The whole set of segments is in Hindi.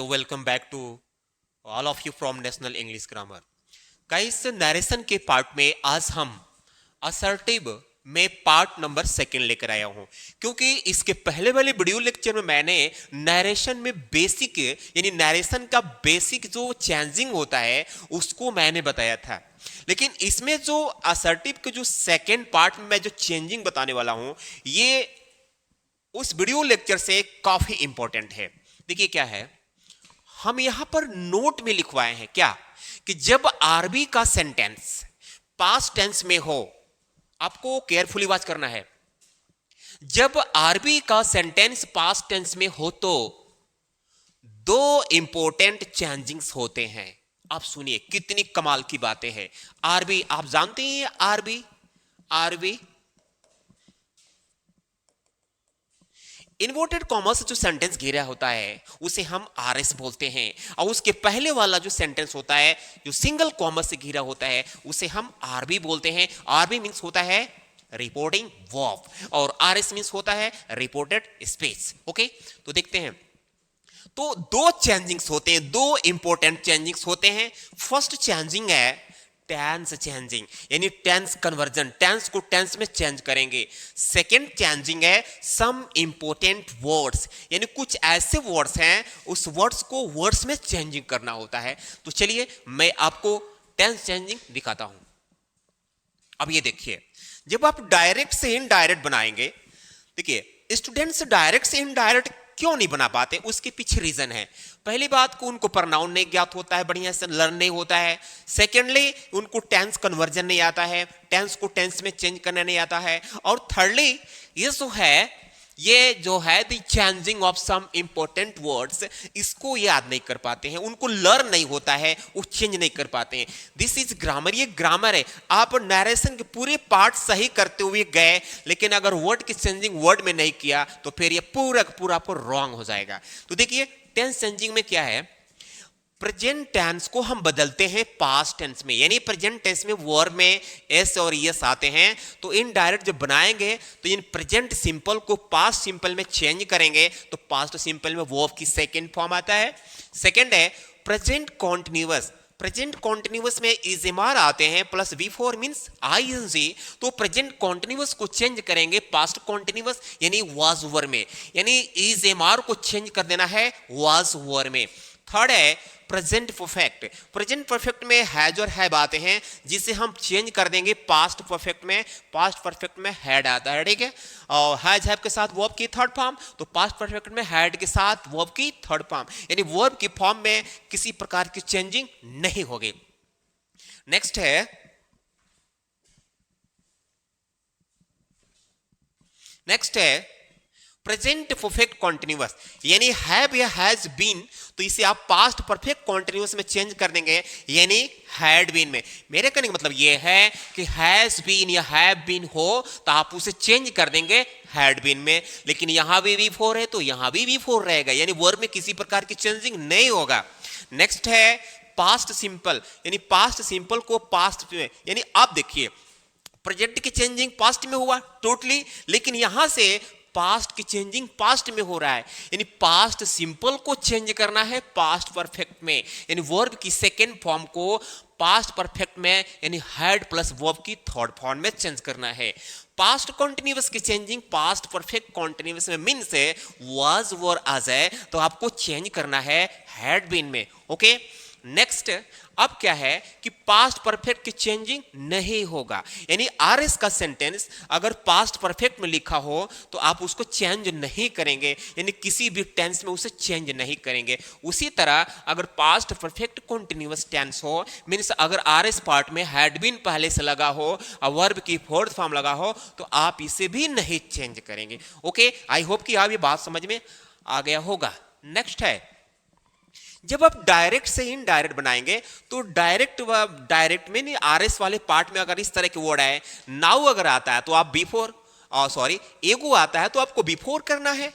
तो welcome back to all of you from national English grammar. Guys, narration के पार्ट में आज हम असर्टिव में पार्ट नंबर सेकंड लेकर आया हूं, क्योंकि इसके पहले वाले वीडियो लेक्चर में मैंने नरेशन में बेसिक यानी नरेशन का बेसिक जो चेंजिंग होता है उसको मैंने बताया था। लेकिन इसमें जो असर्टिव के जो सेकंड पार्ट में मैं जो चेंजिंग बताने वाला हूं ये उस वीडियो लेक्चर से काफी इंपॉर्टेंट है। देखिए क्या है, हम यहां पर नोट में लिखवाए हैं क्या कि जब आरबी का सेंटेंस पास्ट टेंस में हो, आपको केयरफुली वॉच करना है। जब आरबी का सेंटेंस पास्ट टेंस में हो तो दो इंपॉर्टेंट चेंजिंग्स होते हैं। आप सुनिए कितनी कमाल की बातें हैं। आरबी आप जानते हैं, आरबी आरबी इन्वर्टेड कॉमा से जो सेंटेंस घेरा होता है उसे हम आरएस बोलते हैं, और उसके पहले वाला जो सेंटेंस होता है जो सिंगल कॉमा से घिरा होता है उसे हम आरबी बोलते हैं। आरबी मींस होता है रिपोर्टिंग वर्ब और आरएस मींस होता है रिपोर्टेड स्पेस। ओके, तो देखते हैं। तो दो चेंजिंग्स होते हैं, दो इंपॉर्टेंट चेंजिंग्स होते हैं। फर्स्ट चेंजिंग है टेंस चेंजिंग, यानी टेंस कन्वर्जन, टेंस को टेंस में चेंज करेंगे। सेकंड चेंजिंग है सम इंपॉर्टेंट वर्ड्स, यानी कुछ ऐसे वर्ड्स हैं उस वर्ड्स को वर्ड्स में चेंजिंग करना होता है। तो चलिए मैं आपको टेंस चेंजिंग दिखाता हूं। अब ये देखिए, जब आप डायरेक्ट से इनडायरेक्ट बनाएंगे, देखिए स्टूडेंट्स डायरेक्ट से इनडायरेक्ट क्यों नहीं बना पाते, उसके पीछे रीजन है। पहली बात को उनको प्रोनाउन नहीं ज्ञात होता है, बढ़िया से लर्न नहीं होता है। सेकेंडली उनको टेंस कन्वर्जन नहीं आता है, टेंस को टेंस में चेंज करना नहीं आता है। और थर्डली ये जो है the changing of some important words, इसको याद नहीं कर पाते हैं, उनको लर्न नहीं होता है, वो चेंज नहीं कर पाते हैं। दिस इज ग्रामर, ये ग्रामर है। आप नरेशन के पूरे पार्ट सही करते हुए गए, लेकिन अगर वर्ड की चेंजिंग वर्ड में नहीं किया तो फिर ये पूरा पूरा आपको रॉन्ग हो जाएगा। तो देखिए टेंस चेंजिंग में क्या है, प्रेजेंट टेंस को हम बदलते हैं पास्ट टेंस में, यानी प्रेजेंट टेंस में वर्ब में एस और यस आते हैं, तो इनडायरेक्ट जब बनाएंगे तो इन प्रेजेंट सिंपल को पास्ट सिंपल में चेंज करेंगे तो पास्ट सिंपल में वर्ब की सेकंड फॉर्म आता है। सेकंड है प्रेजेंट कॉन्टिन्यूअस, प्रेजेंट कॉन्टिन्यूअस में इजेमार आते हैं प्लस बिफोर मींस आईएनजी, तो प्रेजेंट कॉन्टिन्यूअस को चेंज करेंगे पास्ट कॉन्टिन्यूअस यानी वाज वर में, यानी इजेमार को चेंज कर देना है वाज वर में। थर्ड है प्रेजेंट परफेक्ट, प्रेजेंट परफेक्ट में हैज और हैव आते हैं जिसे हम चेंज कर देंगे पास्ट परफेक्ट में, पास्ट परफेक्ट में हैड आता है, ठीक है। और हैज हैव के साथ वर्ब की थर्ड फॉर्म, तो पास्ट परफेक्ट में हैड के साथ वर्ब की थर्ड फॉर्म, यानी वर्ब की फॉर्म में किसी प्रकार की चेंजिंग नहीं होगी। नेक्स्ट है प्रेजेंट परफेक्ट कॉन्टिन्यूअस, यानी हैव या हैज बीन, तो इसे आप पास्ट परफेक्ट कॉन्टिन्यूअस में चेंज कर देंगे यानी हैड बीन में। मेरे कहने का मतलब यह है कि हैज बीन या हैव बीन हो तो आप उसे चेंज कर देंगे हैड बीन में, लेकिन यहां भी V4 है तो यहां भी V4 रहेगा, यानी वर्ब में किसी प्रकार की चेंजिंग नहीं होगा। नेक्स्ट है पास्ट सिंपल, यानी पास्ट सिंपल को पास्ट में, यानी आप देखिए प्रेजेंट की चेंजिंग पास्ट में हुआ टोटली, लेकिन यहां से पास्ट की चेंजिंग पास्ट में हो रहा है, यानी पास्ट सिंपल को चेंज करना है पास्ट परफेक्ट में, यानी वर्ब की सेकेंड फॉर्म को पास्ट परफेक्ट में यानी हैड प्लस वर्ब की थर्ड फॉर्म में चेंज करना है। पास्ट कॉन्टिन्यूअस की चेंजिंग पास्ट परफेक्ट कॉन्टिन्यूअस में मीन्स है वाज वर आ जाए तो आपको चेंज करना है हैड बीन में। ओके, नेक्स्ट अब क्या है कि पास्ट परफेक्ट की चेंजिंग नहीं होगा, यानी आरएस का सेंटेंस अगर पास्ट परफेक्ट में लिखा हो तो आप उसको चेंज नहीं करेंगे, यानी किसी भी टेंस में उसे चेंज नहीं करेंगे। उसी तरह अगर पास्ट परफेक्ट कंटीन्यूअस टेंस हो, मींस अगर आरएस पार्ट में हैड बीन पहले से लगा हो और वर्ब की फोर्थ फॉर्म लगा हो तो आप इसे भी नहीं चेंज करेंगे। ओके, आई होप कि आप ये बात समझ में आ गया होगा। नेक्स्ट है जब आप डायरेक्ट से इनडायरेक्ट बनाएंगे तो डायरेक्ट में नहीं, आरएस वाले पार्ट में अगर इस तरह के वर्ड आए, नाउ अगर आता है तो आप बिफोर, एगो आता है तो आपको बिफोर करना है,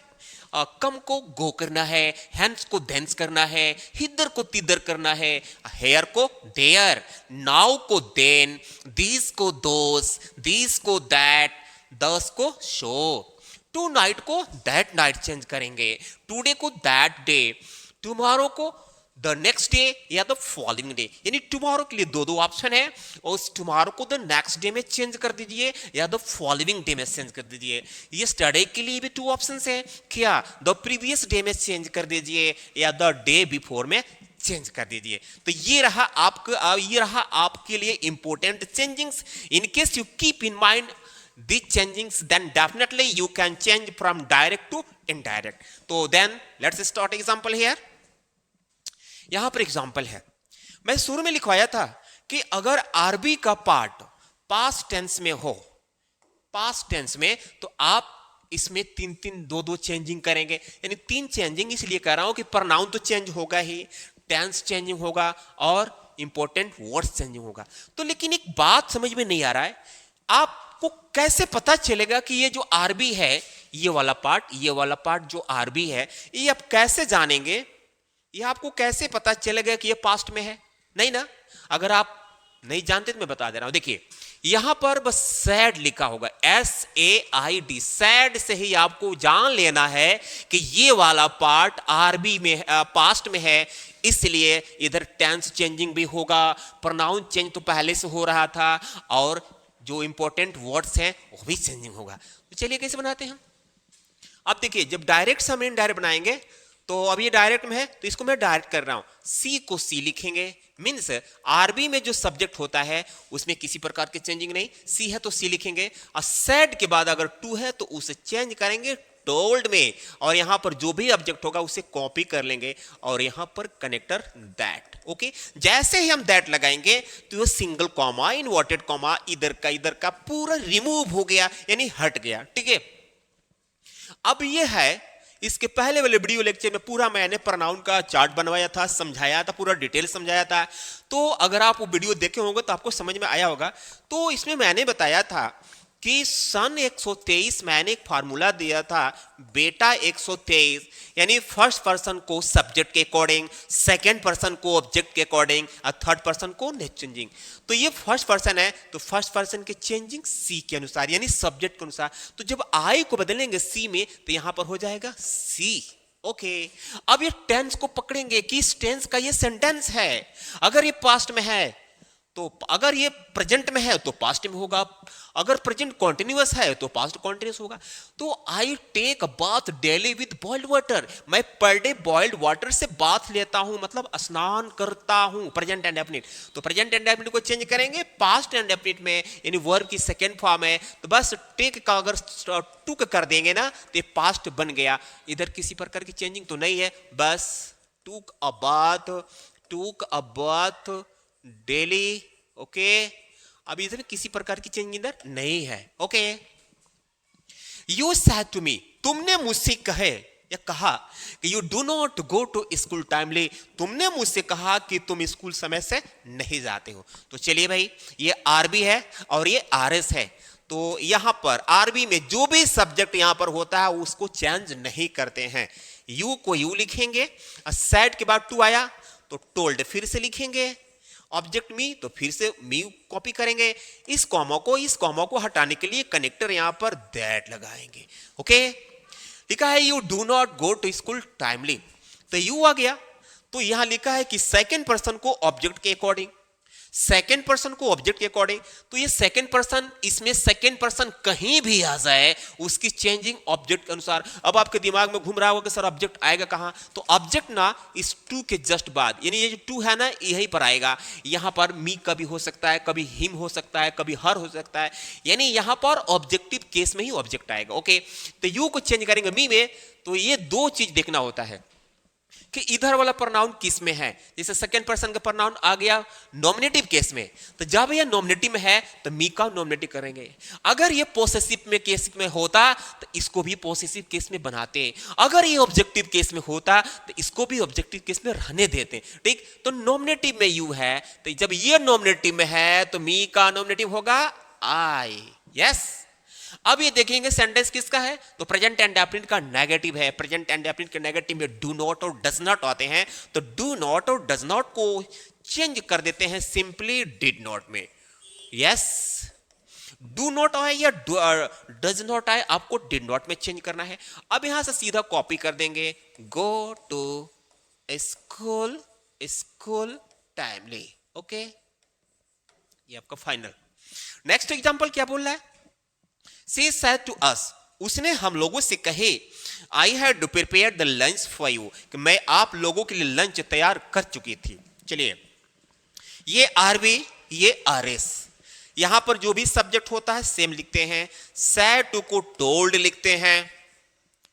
कम को गो करना है, हैंड्स को धेंस करना है, हिदर को तिदर करना है, हेयर को देयर, नाउ को देन, दीस को दोस, दीस को दैट, दस को शो, टू नाइट को दैट नाइट चेंज करेंगे, टुडे को दैट डे, टुमारो को द नेक्स्ट डे या द फॉलोइंग डे, यानी टुमारो के लिए दो दो ऑप्शन है, और उस टुमारो को द नेक्स्ट डे में चेंज कर दीजिए या द फॉलोइंग डे में चेंज कर दीजिए। ये स्टडी के लिए भी टू ऑप्शंस हैं, क्या द प्रीवियस डे में चेंज कर दीजिए या द डे बिफोर में चेंज कर दीजिए। तो ये रहा आपके लिए important changings. In case you keep in mind these changings, then definitely you can change from direct to indirect. तो then let's start example here. यहां पर एग्जाम्पल है, मैं शुरू में लिखवाया था कि अगर आरबी का पार्ट पास्ट टेंस में हो, पास्ट टेंस में, तो आप इसमें तीन तीन दो दो चेंजिंग करेंगे, यानी तीन चेंजिंग इसलिए कर रहा हूं कि प्रोनाउन तो चेंज होगा ही, टेंस चेंजिंग होगा और इंपॉर्टेंट वर्ड्स चेंजिंग होगा। तो लेकिन एक बात समझ में नहीं आ रहा है, आपको कैसे पता चलेगा कि ये जो आरबी है, ये वाला पार्ट जो आरबी है, ये आप कैसे जानेंगे? ये आपको कैसे पता चलेगा कि ये पास्ट में है? नहीं ना। अगर आप नहीं जानते तो मैं बता दे रहा हूं, देखिए यहां पर बस सैड लिखा होगा, SAID, सैड से ही आपको जान लेना है कि ये वाला पार्ट आरबी में पास्ट में है, इसलिए इधर टेंस चेंजिंग भी होगा, प्रोनाउन चेंज तो पहले से हो रहा था, और जो इंपॉर्टेंट वर्ड्स हैं वो भी चेंजिंग होगा। तो चलिए कैसे बनाते हैं। अब देखिए, जब डायरेक्ट से हम इनडायरेक्ट बनाएंगे, तो अब ये डायरेक्ट में है तो इसको मैं डायरेक्ट कर रहा हूं, सी को सी लिखेंगे, मीन्स आरबी में जो सब्जेक्ट होता है उसमें किसी प्रकार की चेंजिंग नहीं, सी है तो सी लिखेंगे, और सेड के बाद अगर टू है तो उसे चेंज करेंगे टोल्ड में, और यहां पर जो भी ऑब्जेक्ट होगा उसे कॉपी कर लेंगे, और यहां पर कनेक्टर दैट। ओके, जैसे ही हम दैट लगाएंगे तो ये सिंगल कॉमा, इनवर्टेड कॉमा इधर का पूरा रिमूव हो गया, यानी हट गया। ठीक है, अब ये है, इसके पहले वाले वीडियो लेक्चर में पूरा मैंने प्रोनाउन का चार्ट बनवाया था, समझाया था, पूरा डिटेल समझाया था, तो अगर आप वो वीडियो देखे होंगे तो आपको समझ में आया होगा। तो इसमें मैंने बताया था कि सन 123 मैंने एक फार्मूला दिया था, बेटा 123, यानी फर्स्ट पर्सन को सब्जेक्ट के अकॉर्डिंग, सेकंड पर्सन को ऑब्जेक्ट के अकॉर्डिंग, और थर्ड पर्सन को नेट चेंजिंग। तो ये फर्स्ट पर्सन है तो फर्स्ट पर्सन के चेंजिंग सी के अनुसार, यानी सब्जेक्ट के अनुसार। तो जब आई को बदलेंगे सी में तो यहां पर हो जाएगा सी। ओके, अब ये टेंस को पकड़ेंगे कि इस टेंस का ये सेंटेंस है, अगर ये पास्ट में है तो, अगर ये प्रेजेंट में है तो पास्ट में होगा, अगर प्रेजेंट कॉन्टिन्यूअस है तो पास्ट कॉन्टिन्यूअस होगा। तो I take a bath daily with boiled water, मैं पर डे बॉइल्ड वाटर से बाथ लेता हूं, मतलब स्नान करता हूं, प्रेजेंट एंड डेफिनिट। तो प्रेजेंट एंड डेफिनिट को चेंज करेंगे पास्ट एंड डेफिनिट में, यानी वर्ब की सेकेंड फॉर्म है, तो बस टेक का अगर टुक कर देंगे ना तो पास्ट बन गया। इधर किसी प्रकार की चेंजिंग तो नहीं है, बस टूक अ बाथ डेली। ओके, अब इधर किसी प्रकार की चेंज इधर नहीं है। Okay, you said to me, तुमने मुझसे कहा कि you do not go to school timely, तुमने मुझसे कहा कि तुम स्कूल समय से नहीं जाते हो। तो चलिए भाई, ये आरबी है और ये आरएस है, तो यहां पर आरबी में जो भी सब्जेक्ट यहां पर होता है उसको चेंज नहीं करते हैं। यू को यू लिखेंगे, सेड के बाद टू आया तो टोल्ड फिर से लिखेंगे, ऑब्जेक्ट मी तो फिर से मी कॉपी करेंगे, इस कॉमा को हटाने के लिए कनेक्टर यहां पर दैट लगाएंगे। ओके, लिखा है you do not go to school timely, तो यू आ गया, तो यहां लिखा है कि सेकंड पर्सन को ऑब्जेक्ट के अकॉर्डिंग, सेकंड पर्सन को ऑब्जेक्ट के अकॉर्डिंग, तो ये सेकंड पर्सन, इसमें सेकंड पर्सन कहीं भी आ जाए उसकी चेंजिंग ऑब्जेक्ट के अनुसार। अब आपके दिमाग में घूम रहा होगा कि सर ऑब्जेक्ट आएगा कहां, तो ऑब्जेक्ट ना इस टू के जस्ट बाद, यानी ये जो टू है ना यहीं पर आएगा। यहां पर मी कभी हो सकता है, कभी हिम हो सकता है, कभी हर हो सकता है, यानी यहां पर ऑब्जेक्टिव केस में ही ऑब्जेक्ट आएगा। ओके, तो यू को चेंज करेंगे मी में, तो ये दो चीज देखना होता है कि इधर वाला प्रोनाउन किस में है। जैसे सेकंड पर्सन का प्रोनाउन आ गया नॉमिनेटिव केस में, तो जब ये नॉमिनेटिव में है तो मी का नॉमिनेटिव करेंगे। अगर ये पोसेसिव में केस में होता तो इसको भी पोसेसिव केस में बनाते, अगर ये ऑब्जेक्टिव केस में होता तो इसको भी ऑब्जेक्टिव केस में रहने देते। ठीक, तो नॉमिनेटिव में यू है, तो जब ये नॉमिनेटिव में है तो मी का नॉमिनेटिव होगा आई। यस, अब ये देखेंगे सेंटेंस किसका है, तो प्रेजेंट एंड डेफिनिट का नेगेटिव है। प्रेजेंट एंड डेफिनिट के नेगेटिव में डू नॉट और डज नॉट आते हैं, तो डू नॉट और डज नॉट को चेंज कर देते हैं सिंपली डिड नॉट में। यस, डू नॉट आए या डज नॉट आए, आपको डिड नॉट में चेंज करना है। अब यहां से सीधा कॉपी कर देंगे, go to school school timely. Okay, ये आपका फाइनल। नेक्स्ट एग्जांपल क्या बोल रहा है? शी सेड टू अस, उसने हम लोगों से कहे, I had prepared the lunch for you, कि मैं आप लोगों के लिए लंच तैयार कर चुकी थी। चलिए, ये आरबी, ये आरएस, यहां पर जो भी सब्जेक्ट होता है सेम लिखते हैं। सैड टू को टोल्ड लिखते हैं।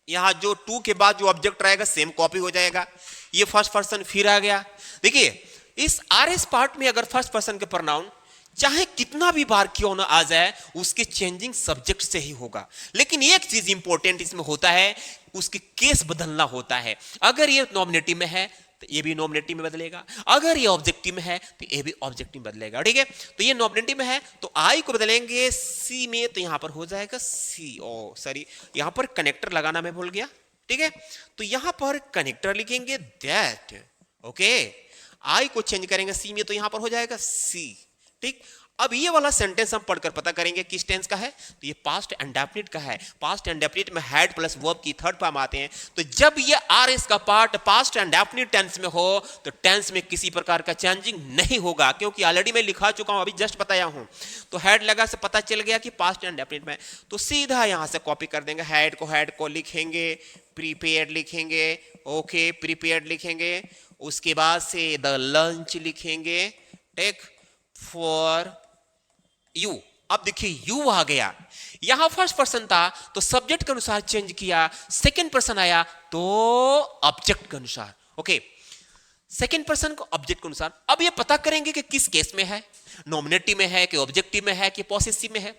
यहां जो टू के बाद जो ऑब्जेक्ट रहेगा सेम कॉपी हो जाएगा। ये फर्स्ट पर्सन फिर आ गया। देखिए, इस आरएस पार्ट में अगर फर्स्ट पर्सन के प्रोनाउन चाहे कितना भी बार क्यों ना आ जाए, उसके चेंजिंग सब्जेक्ट से ही होगा। लेकिन एक चीज इंपॉर्टेंट इसमें होता है, उसके केस बदलना होता है। अगर ये नॉमिनेटिव में है तो ये भी नॉमिनेटिव में बदलेगा, अगर ये ऑब्जेक्टिव में है तो ये भी ऑब्जेक्टिव में बदलेगा। ठीक है, तो ये नॉमिनेटिव में है तो आई को बदलेंगे सी में, तो यहां पर हो जाएगा सी। ओ सॉरी, यहां पर कनेक्टर लगाना मैं भूल गया। ठीक है, तो यहां पर कनेक्टर लिखेंगे दैट। ओके, आई को चेंज करेंगे सी में, तो यहां पर हो जाएगा सी। ठीक, अब ये वाला सेंटेंस हम पढ़कर पता करेंगे किस टेंस का है। तो ये पास्ट इंडेफिनिट का है। पास्ट इंडेफिनिट में हैड प्लस वर्ब की थर्ड फॉर्म आते हैं। तो जब ये आरएस का पार्ट पास्ट इंडेफिनिट टेंस में हो तो टेंस में किसी प्रकार का चेंजिंग नहीं होगा, क्योंकि ऑलरेडी मैं लिखा चुका हूं, अभी जस्ट बताया हूं। तो हैड लगा से पता चल गया कि पास्ट इंडेफिनिट में, तो सीधा यहां से कॉपी कर देंगे। हैड को लिखेंगे, प्रीपेयर्ड लिखेंगे। ओके, प्रीपेयर्ड लिखेंगे, उसके बाद से द लंच लिखेंगे। Take for you. अब देखिए यू आ गया, यहां फर्स्ट पर्सन था तो सब्जेक्ट के अनुसार चेंज किया, सेकंड पर्सन आया तो ऑब्जेक्ट के अनुसार। ओके, सेकंड पर्सन को ऑब्जेक्ट के अनुसार। अब ये पता करेंगे कि किस केस में है, नॉमिनेटिव में है कि ऑब्जेक्टिव में है कि पॉसेसिव में है।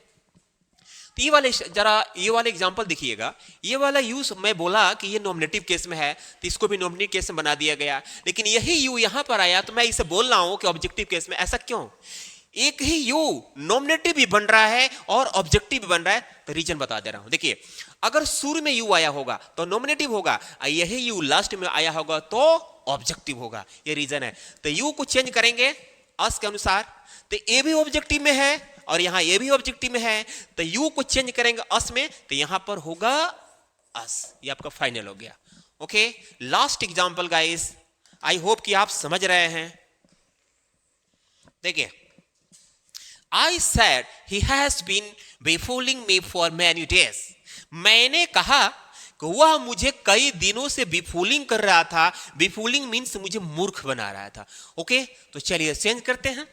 तो ये वाले जरा ये वाले एग्जांपल देखिएगा। ये वाला यूज मैं बोला कि ये नॉमिनेटिव केस में है तो इसको भी नॉमिनेटिव केस में बना दिया गया, लेकिन यही यू यहां पर आया तो मैं इसे बोल रहा हूं कि ऑब्जेक्टिव केस में। ऐसा क्यों? एक ही यू नॉमिनेटिव भी बन रहा है और ऑब्जेक्टिव भी बन रहा है, तो रीजन बता दे रहा हूं। देखिए, अगर शुरू में यू आया होगा तो नॉमिनेटिव होगा, यही यू लास्ट में आया होगा तो ऑब्जेक्टिव होगा। ये रीजन है। तो यू को चेंज करेंगे अस के अनुसार, तो ए भी ऑब्जेक्टिव में है और यहां ए भी ऑब्जेक्टिव में है, तो यू को चेंज करेंगे अस में, तो यहां पर होगा अस। ये आपका फाइनल हो गया। Okay, last example guys, I hope कि आप समझ रहे हैं। देखिए, I said he has been befooling me for many days. मैंने कहा कि वह मुझे कई दिनों से बिफूलिंग कर रहा था। बिफूलिंग मीन्स मुझे मूर्ख बना रहा था। ओके, तो चलिए चेंज करते हैं।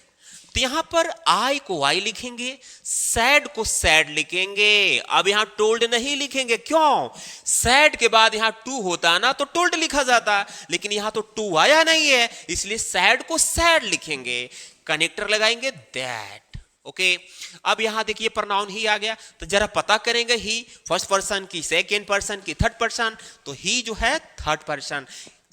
तो यहां पर आई को आई लिखेंगे, सैड को सैड लिखेंगे। अब यहां टोल्ड नहीं लिखेंगे, क्यों? सैड के बाद यहां टू होता ना तो टोल्ड लिखा जाता, लेकिन यहां तो टू आया नहीं है, इसलिए सैड को सैड लिखेंगे। कनेक्टर लगाएंगे दैट। ओके, अब यहां देखिए प्रोनाउन ही आ गया, तो जरा पता करेंगे ही फर्स्ट पर्सन की, सेकेंड पर्सन की, थर्ड पर्सन। तो ही जो है थर्ड पर्सन,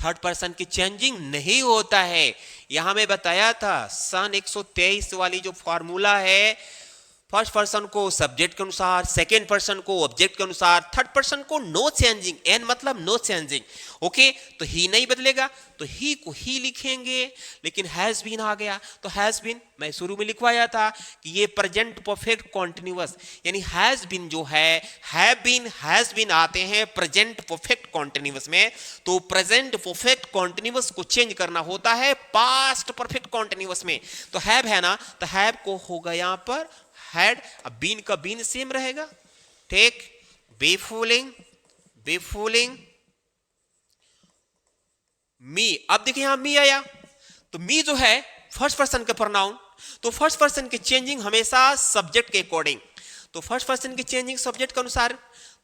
थर्ड पर्सन की चेंजिंग नहीं होता है। यहां मैं बताया था सन 123 वाली जो फॉर्मूला है, फर्स्ट पर्सन को सब्जेक्ट के अनुसार, सेकेंड पर्सन को ऑब्जेक्ट के अनुसार, थर्ड पर्सन को नो चेंजिंग, एन मतलब नो चेंजिंग। ओके, तो ही नहीं बदलेगा तो ही को ही लिखेंगे। लेकिन हैज बीन आ गया तो हैज बीन मैं शुरू में लिखवाया था कि ये प्रेजेंट परफेक्ट कॉन्टिन्यूअस, यानी हैज बीन जो है, हैव बीन, हैज बीन आते हैं प्रेजेंट परफेक्ट कॉन्टिन्यूअस में। तो प्रेजेंट परफेक्ट कॉन्टिन्यूअस को चेंज करना होता है पास्ट परफेक्ट कॉन्टिन्यूअस में। तो हैव है ना, तो हैव को होगा यहां पर हैड। अब बीन का बीन सेम रहेगा। ठीक, बेफूलिंग, बेफूलिंग मी। अब देखिए यहां मी आया, तो मी जो है फर्स्ट पर्सन का प्रोनाउन, तो फर्स्ट पर्सन की चेंजिंग हमेशा सब्जेक्ट के अकॉर्डिंग। तो फर्स्ट पर्सन की चेंजिंग सब्जेक्ट के अनुसार।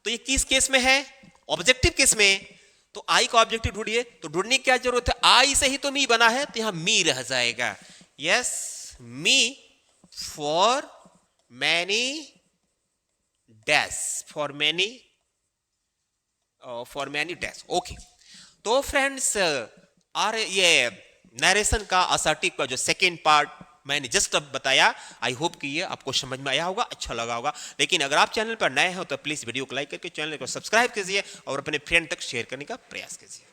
तो ये किस केस में है? ऑब्जेक्टिव केस में। तो आई का ऑब्जेक्टिव ढूंढिए, तो ढूंढने की क्या जरूरत है? आई से ही तो मी बना है, तो यहां मी रह जाएगा। Yes, me for many dash, for many dash. Okay, तो फ्रेंड्स और ये नरेशन का असर्टिव का जो सेकेंड पार्ट मैंने जस्ट अब बताया, आई होप कि ये आपको समझ में आया होगा, अच्छा लगा होगा। लेकिन अगर आप चैनल पर नए हो तो प्लीज वीडियो को लाइक करके चैनल को सब्सक्राइब कीजिए और अपने फ्रेंड तक शेयर करने का प्रयास कीजिए।